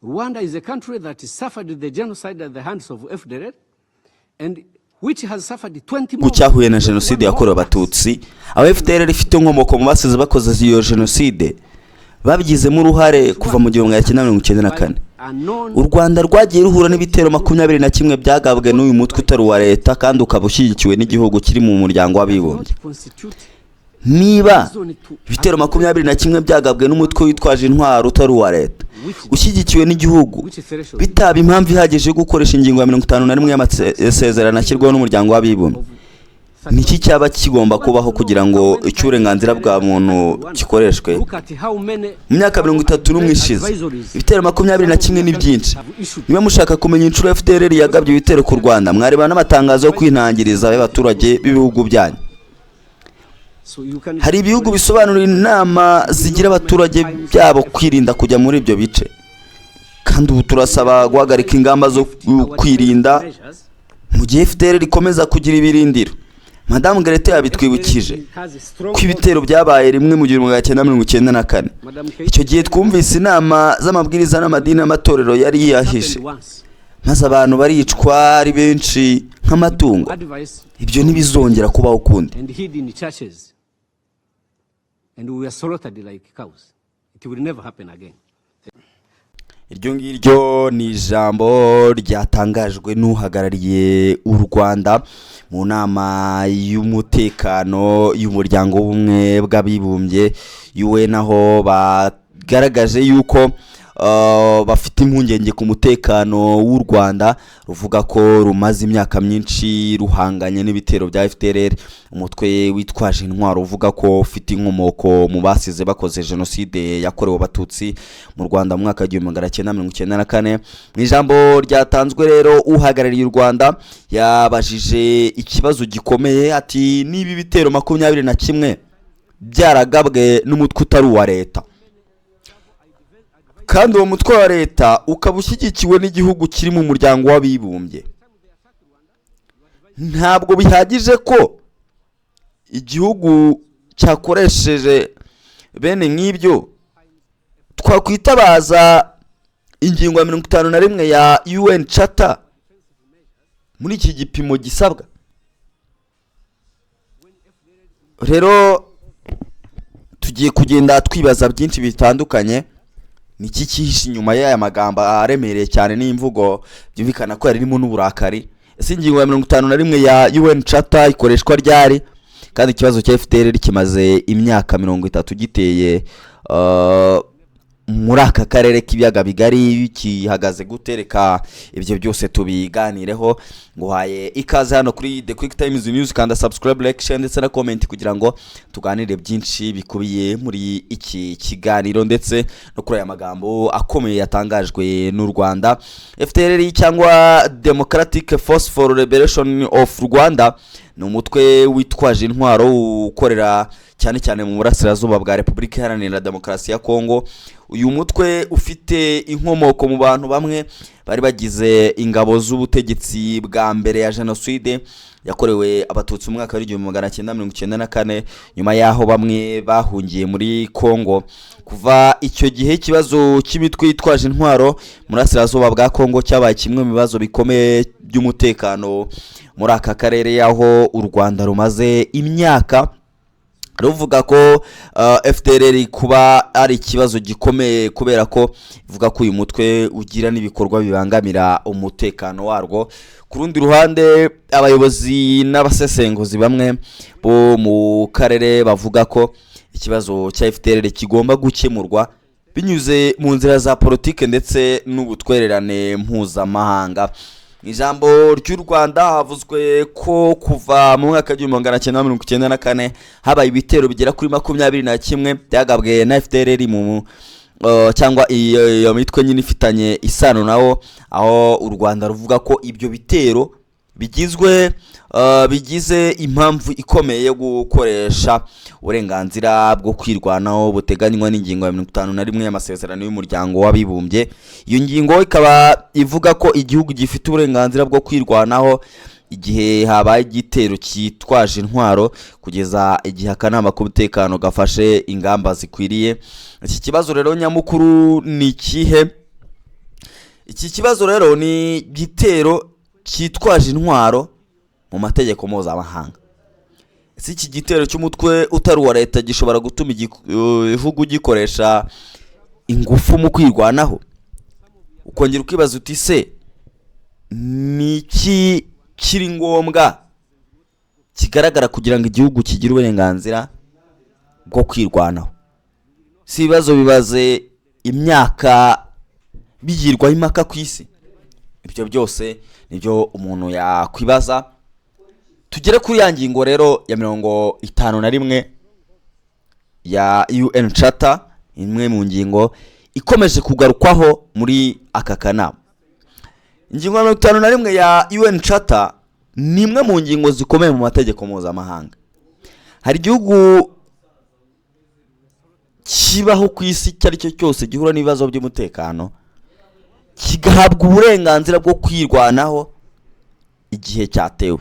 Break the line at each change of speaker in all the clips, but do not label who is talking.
Rwanda is a country that suffered the genocide at the hands of FDLR and which has suffered 20 more.
Cyahuye na jenoside yakorewe abatutsi, aba FDLR ifite inkomoko mu basize bakoze iyo jenoside babigizemo uruhare kuva mu 1994. U Rwanda rwagiye ruhura n'ibitero 21 byagabwe n'uyu mutwe utari wa leta kandi ukaba ushyigikiwe n'igihugu kiri mu muryango w'abibumbye. Niba ibitero 21 byagabwe n'umutwe witwaje intwaro utari wa leta ushyigikiwe n'igihugu bitaba impamvu ihagije gukoresha ingingo ya 51 y'amasezerano ashyirwaho n'umuryango w'abibumbye, niki cyaba kigomba kubaho kugira ngo icyurenganzira bwa muntu gikoreshwe? Mu myaka 31 ishize ibitero 21 ni byinshi. Niba mushaka kumenya inshuro FDLR yagabye ibitero ku Rwanda, mwareba n'amatangazo yo kwintangiriza y'abaturage b'ibihugu byanyu. Hari ibihugu bisobanura inama zigira abaturage byabo kwirinda kujya muri ibyo bice, kandi ubu turasaba guhagarika ingamba zo kwirinda mu gihe FDLR ikomeza kugira ibirindiro. Madame Grete yabitwibukije ko ibitero byabaye rimwe mu 1994. Icyo gihe twumvise inama z'amabwiriza n'amadini n'amatorero yari yahishe, maze abantu baricwa ari benshi nk'amatungo. Ibyo ntibizongera kubaho ukundi. Iryo ngiryo ni ijambo ryatangajwe n'uhagarariye u Rwanda mu nama y'umutekano y'umuryango w'ubumwe bw'abibumbye UN, aho bagaragaje yuko bafite impungenge ku mutekano w'u Rwanda, ruvuga ko rumaze imyaka myinshi ruhanganye n'ibitero bya FDLR, umutwe witwaje intwaro uvuga ko ufite inkomoko mu basize bakoze jenoside yakorewe abatutsi mu Rwanda mu mwaka wa 1994. Mu ijambo ryatanzwe rero uhagarariye u Rwanda yabajije ikibazo gikomeye ati niba ibitero 21 byaragabwe n'umutwe utari wa leta kandi uwo mutwe wa leta ukaba ushyigikiwe n'igihugu kiri mu muryango w'abibumbye, ntabwo bihagije ko igihugu cyakoresheje bene nk'ibyo twakwitabaza ingingo ya 51 ya UN Charter muri iki gipimo gisabwa. Rero tugiye kugenda twibaza byinshi bitandukanye. Niki cyihishe inyuma y'aya magambo aremereye cyane n'imvugo byumvikana ko yarimo n'uburakari? Ese ingingo ya 51 ya UN Charter ikoreshwa ryari? Kandi ikibazo cya FDLR kimaze imyaka 30 giteye muri aka karere k'ibiyaga bigari kihagaze gutereka ibyo byose tubiganireho. Nguhaye ikaze hano kuri The Quick Times News, kandi subscribe, like, share ndetse na comment kugira ngo tuganire byinshi bikubiye muri iki kiganiro ndetse no kuri aya magambo akomeye yatangajwe n'u Rwanda. FDLR cyangwa Democratic Force for Liberation of Rwanda ni umutwe witwaje intwaro ukorera cyane cyane mu burasirazuba bwa Repubulika Iharanira Demokarasi ya Kongo. Uyu mutwe ufite inkomoko mu bantu bamwe bari bagize ingabo z'ubutegetsi bwa mbere ya jenoside yakorewe abatutsi mu mwaka wa 1994, nyuma yaho bamwe bahungiye muri Kongo. Kuva icyo gihe ikibazo cy'imitwe yitwaje intwaro mu burasirazuba bwa Kongo cyabaye kimwe mu bibazo bikomeye by'umutekano muri aka karere, yaho u Rwanda rumaze imyaka ruvuga ko FDLR kuba ari ikibazo gikomeye kubera ko ivuga ko uyu mutwe ugira n'ibikorwa bibangamira umutekano warwo. Ku rundi ruhande abayobozi n'abasesenguzi bamwe bo mu karere bavuga ko ikibazo cya FDLR kigomba gukemurwa binyuze mu nzira za politike ndetse n'ubutwererane mpuzamahanga. Ijambo ry'u Rwanda havuzwe ko kuva mu mwaka wa 1994 habaye ibitero bigera kuri 21 byagabwe na FDLR mu cyangwa iyo mitwe nyine ifitanye isano nawo, aho u Rwanda ruvuga ko ibyo bitero bigize impamvu ikomeye yo gukoresha uburenganzira bwo kwirwanaho buteganywa n'ingingo ya 51 y'amasezerano y'umuryango w'abibumbye. Iyo ngingo ikaba ivuga ko igihugu gifite uburenganzira bwo kwirwanaho igihe habaye igitero cyitwaje intwaro kugeza igihe akanama k'umutekano gafashe ingamba zikwiriye. Iki kibazo rero nyamukuru ni kihe? iki kibazo rero ni igitero cyitwaje intwaro mu mategeko mpuzamahanga. Si iki gitero cy'umutwe utari uwa leta gishobora gutuma igihugu gikoresha ingufu mu kwirwanaho? Ukongera ukibaza uti se ni iki kiri ngombwa kigaragara kugira ngo igihugu kigire uburenganzira bwo kwirwanaho? Si ibibazo bibaze imyaka bigirwaho impaka ku isi. Ibyo byose nibyo umuntu yakwibaza. Tugere kuri ya ngingo rero ya 51 ya UN Charter, imwe mu ngingo ikomeje kugarukwaho muri aka kanama. Ingingo ya 51 ya UN Charter ni imwe mu ngingo zikomeye mu mategeko mpuzamahanga. Hari igihugu kibaho ku isi icyo ari cyo cyose gihura n'ibibazo by'umutekano kigahabwa uburenganzira bwo kwirwanaho igihe cyatewe.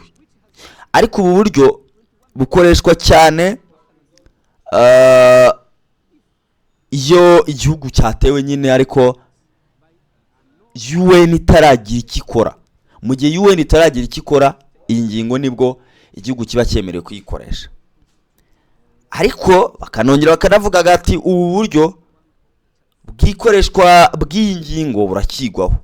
Ariko ubu buryo bukoreshwa cyane iyo igihugu cyatewe nyine, ariko UN itaragira ikikora. Mu gihe UN itaragira ikikora, iyi ngingo nibwo igihugu kiba cyemerewe kuyikoresha. Ariko bakanongera bakanavuga ati ubu buryo bw'ikoreshwa bw'iyi ngingo burakigwaho.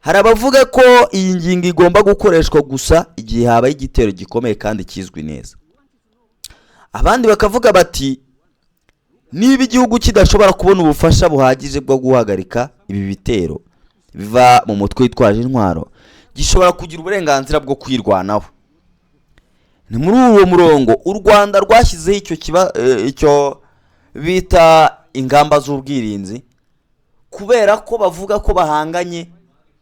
Hari abavuga ko iyi ngingo igomba gukoreshwa gusa igihe habaye igitero gikomeye kandi kizwi neza. Abandi bakavuga bati niba igihugu kidashobora kubona ubufasha buhagije bwo guhagarika ibi bitero biva mu mutwe witwaje intwaro, gishobora kugira uburenganzira bwo kwirwanaho. Ni muri uwo murongo u Rwanda rwashyizeho icyo bita ingamba z'ubwirinzi, kubera ko bavuga ko bahanganye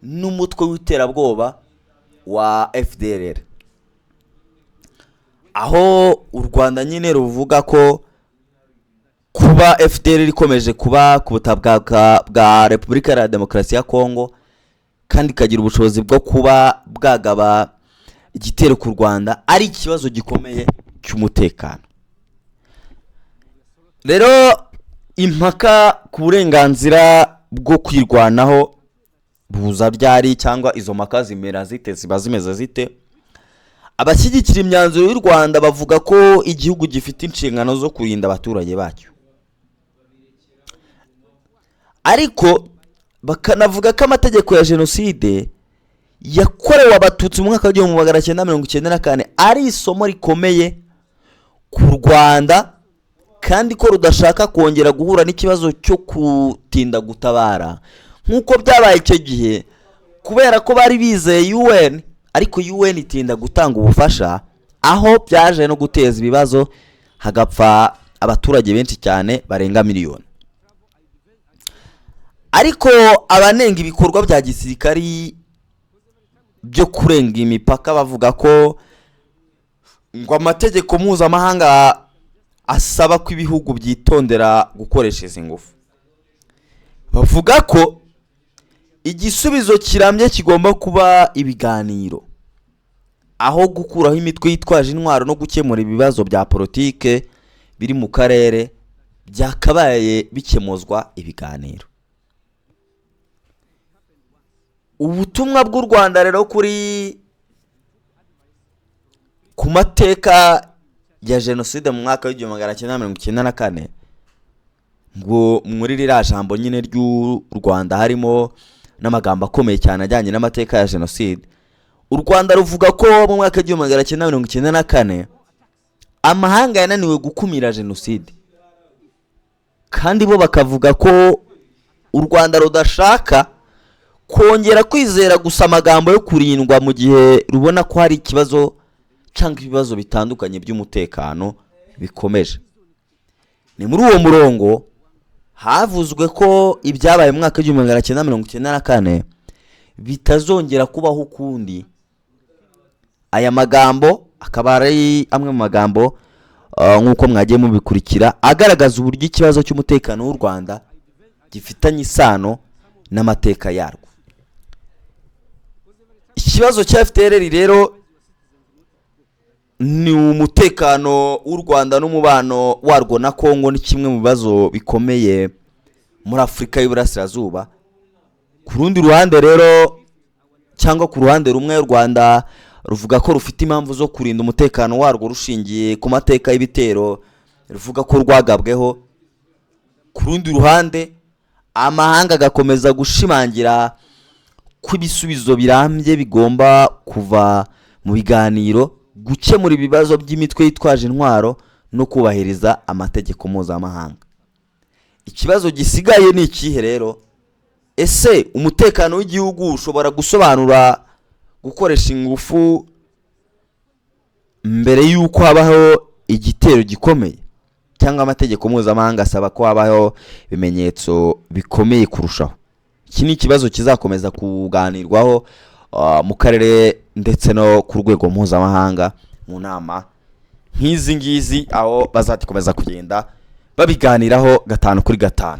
n'umutwe w'iterabwoba wa FDLR. Aho u Rwanda nyine ruvuga ko kuba FDLR ikomeje kuba ku butaka bwa Repubulika ya Demokarasi ya Kongo kandi kagira ubushobozi bwo kuba bwagaba igitero ku Rwanda ari ikibazo gikomeye cy'umutekano. Rero impaka ku burenganzira bwo kwirwanaho buza byari cyangwa izo mpaka zimera zite, ziba zimeze zite? Abashyigikira imyanzuro y'u Rwanda bavuga ko igihugu gifite inshingano zo kurinda abaturage bacyo, ariko bakanavuga ko amategeko ya jenoside yakorewe abatutsi mu mwaka wa 1994 ari isomo rikomeye ku Rwanda, kandi ko rudashaka kongera guhura n'ikibazo cyo kutinda gutabara nk'uko byabaye icyo gihe, kubera ko bari bizeye UN, ariko UN itinda gutanga ubufasha, aho byaje no guteza ibibazo hagapfa abaturage benshi cyane barenga miliyoni. Ariko abanenga ibikorwa bya gisirikari byo kurenga imipaka bavuga ko ngo amategeko mpuzamahanga asaba ko ibihugu byitondera gukoresha izi ngufu. Bavuga ko igisubizo kirambye kigomba kuba ibiganiro, aho gukuraho imitwe yitwaje intwaro no gukemura ibibazo bya politike biri mu karere byakabaye bikemozwa ibiganiro. Ubutumwa bw'u Rwanda rero ku mateka ya jenoside mu mwaka wa 1994, ngo muri ririya jambo nyine ry'u Rwanda harimo n'amagambo akomeye cyane ajyanye n'amateka ya jenoside. U Rwanda ruvuga ko mu mwaka wa 1994 amahanga yananiwe gukumira jenoside, kandi bo bakavuga ko u Rwanda rudashaka kongera kwizera gusa amagambo yo kurindwa mu gihe rubona ko hari ikibazo cyangwa ibibazo bitandukanye by'umutekano bikomeje. Ni muri uwo murongo havuzwe ko ibyabaye mu mwaka wa 1994 bitazongera kubaho ukundi. Aya magambo akaba ari amwe mu magambo nk'uko mwagiye mubikurikira agaragaza uburyo ikibazo cy'umutekano w'u Rwanda gifitanye isano n'amateka yarwo. Ikibazo cya FDLR rero ni umutekano w'u Rwanda n'umubano warwo na Kongo, ni kimwe mu bibazo bikomeye muri Afurika y'Iburasirazuba, ku rundi ruhande rero cyangwa ku ruhande rumwe u Rwanda ruvuga ko rufite impamvu zo kurinda umutekano warwo rushingiye ku mateka y'ibitero ruvuga ko rwagabweho. Ku rundi ruhande amahanga agakomeza gushimangira ko ibisubizo birambye bigomba kuva mu biganiro, gukemura ibibazo by'imitwe yitwaje intwaro no kubahiriza amategeko mpuzamahanga. Ikibazo gisigaye ni ikihe rero? Ese umutekano w'igihugu ushobora gusobanura gukoresha ingufu mbere y'uko habaho igitero gikomeye, cyangwa amategeko mpuzamahanga asaba ko habaho ibimenyetso bikomeye kurushaho? Iki ni ikibazo kizakomeza kuganirwaho mu karere ndetse no ku rwego mpuzamahanga mu nama nk'izi ngizi, aho bazakomeza kugenda babiganiraho 5 kuri 5.